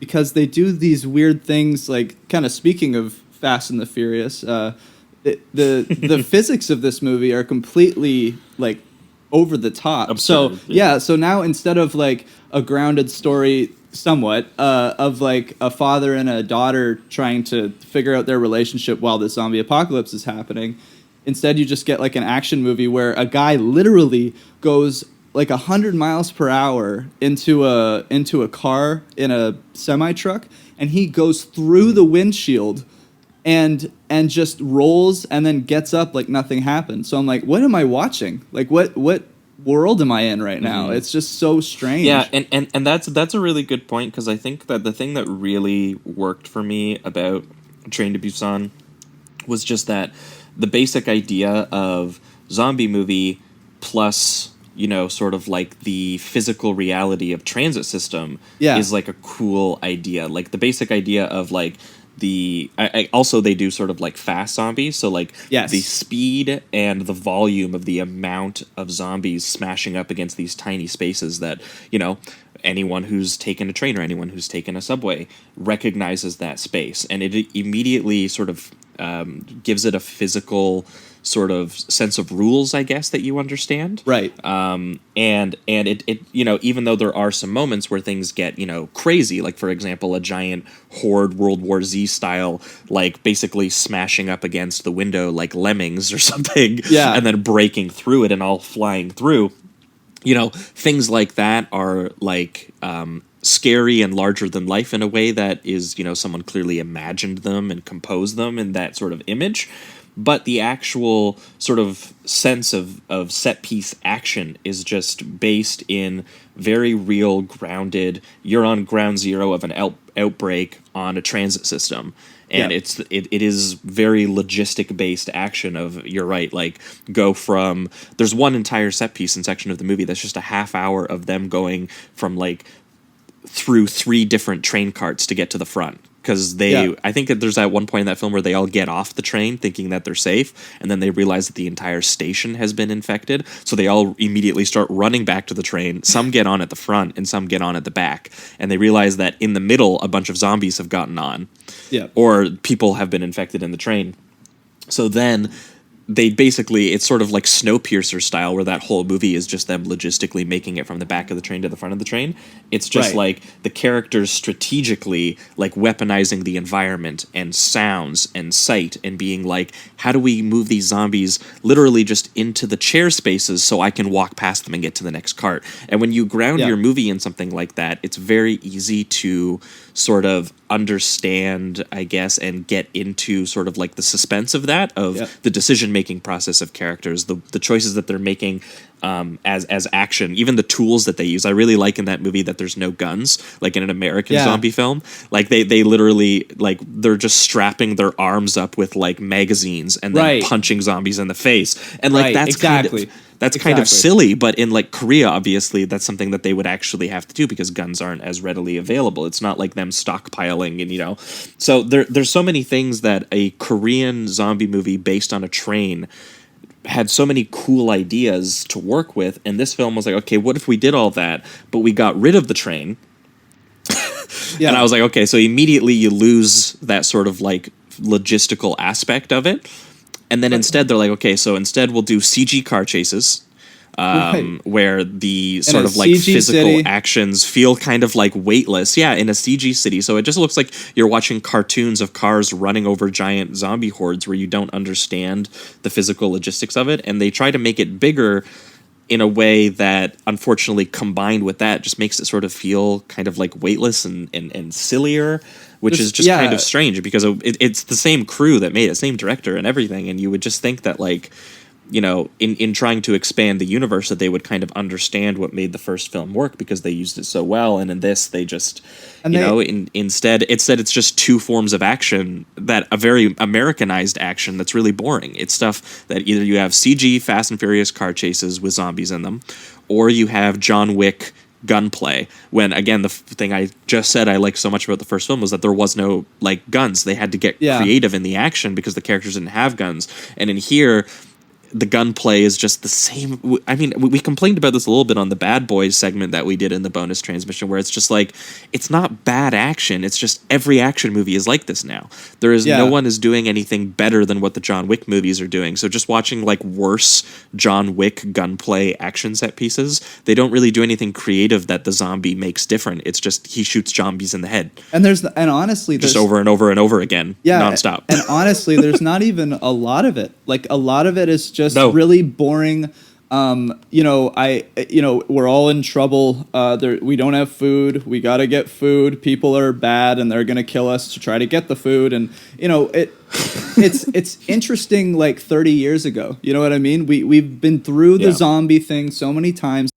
because they do these weird things, like, kind of speaking of Fast and the Furious, the physics of this movie are completely, like, over the top. Absurd, So now instead of, like, a grounded story somewhat of, like, a father and a daughter trying to figure out their relationship while the zombie apocalypse is happening, instead you just get, like, an action movie where a guy literally goes like 100 miles per hour into a car in a semi truck, and he goes through the windshield and just rolls and then gets up like nothing happened. So I'm like, what am I watching? Like, what world am I in right now? It's just so strange. Yeah, and that's a really good point, because I think that the thing that really worked for me about Train to Busan was just that the basic idea of zombie movie plus, you know, sort of like the physical reality of transit system is like a cool idea. Like the basic idea of like also they do sort of like fast zombies. So like the speed and the volume of the amount of zombies smashing up against these tiny spaces that, you know, anyone who's taken a train or anyone who's taken a subway recognizes that space. And it immediately sort of gives it a physical sort of sense of rules, I guess, that you understand. Right. And it you know, even though there are some moments where things get, you know, crazy, like for example, a giant horde World War Z style, like basically smashing up against the window like lemmings or something, and then breaking through it and all flying through, you know, things like that are like scary and larger than life in a way that is, you know, someone clearly imagined them and composed them in that sort of image. But the actual sort of sense of set piece action is just based in very real, grounded, you're on ground zero of an outbreak on a transit system. And it is very logistic based action of, you're right, like go from, there's one entire set piece and section of the movie that's just a half hour of them going from like through 3 different train carts to get to the front. Because I think that there's that one point in that film where they all get off the train thinking that they're safe, and then they realize that the entire station has been infected, so they all immediately start running back to the train. Some get on at the front, and some get on at the back, and they realize that in the middle, a bunch of zombies have gotten on, or people have been infected in the train. So then they basically, it's sort of like Snowpiercer style, where that whole movie is just them logistically making it from the back of the train to the front of the train. It's just like the characters strategically like weaponizing the environment and sounds and sight and being like, how do we move these zombies literally just into the chair spaces so I can walk past them and get to the next cart? And when you ground your movie in something like that, it's very easy to sort of understand, I guess, and get into sort of like the suspense of that, of the decision-making process of characters, the choices that they're making as action, even the tools that they use. I really like in that movie that there's no guns, like in an American zombie film. Like they literally, like, they're just strapping their arms up with like magazines and then punching zombies in the face. And like that's kind of silly, but in like Korea, obviously, that's something that they would actually have to do because guns aren't as readily available. It's not like them stockpiling, and you know. So there's so many things that a Korean zombie movie based on a train had so many cool ideas to work with, and this film was like, okay, what if we did all that, but we got rid of the train? And I was like, okay, so immediately you lose that sort of like logistical aspect of it. And then instead they're like, okay, so instead we'll do CG car chases, where the sort of like CG physical city. Actions feel kind of like weightless. Yeah, in a CG city. So it just looks like you're watching cartoons of cars running over giant zombie hordes where you don't understand the physical logistics of it. And they try to make it bigger in a way that, unfortunately, combined with that, just makes it sort of feel kind of like weightless and sillier, which is just kind of strange because it's the same crew that made it, same director and everything, and you would just think that, like, you know, in trying to expand the universe, that they would kind of understand what made the first film work because they used it so well, and in this they just, instead it's just 2 forms of action, that a very Americanized action that's really boring. It's stuff that either you have CG Fast and Furious car chases with zombies in them, or you have John Wick gunplay, when again the thing I just said I like so much about the first film was that there was no like guns. They had to get creative in the action because the characters didn't have guns, and in here the gunplay is just the same. I mean, we complained about this a little bit on the Bad Boys segment that we did in the bonus transmission, where it's just like, it's not bad action. It's just every action movie is like this now. There is no one is doing anything better than what the John Wick movies are doing. So just watching like worse John Wick gunplay action set pieces, they don't really do anything creative that the zombie makes different. It's just he shoots zombies in the head. And honestly, just over and over and over again, nonstop. And honestly, there's not even a lot of it. Like a lot of it is just really boring. We're all in trouble. We don't have food. We got to get food. People are bad, and they're gonna kill us to try to get the food. And it's interesting. Like 30 years ago, you know what I mean? We've been through the zombie thing so many times.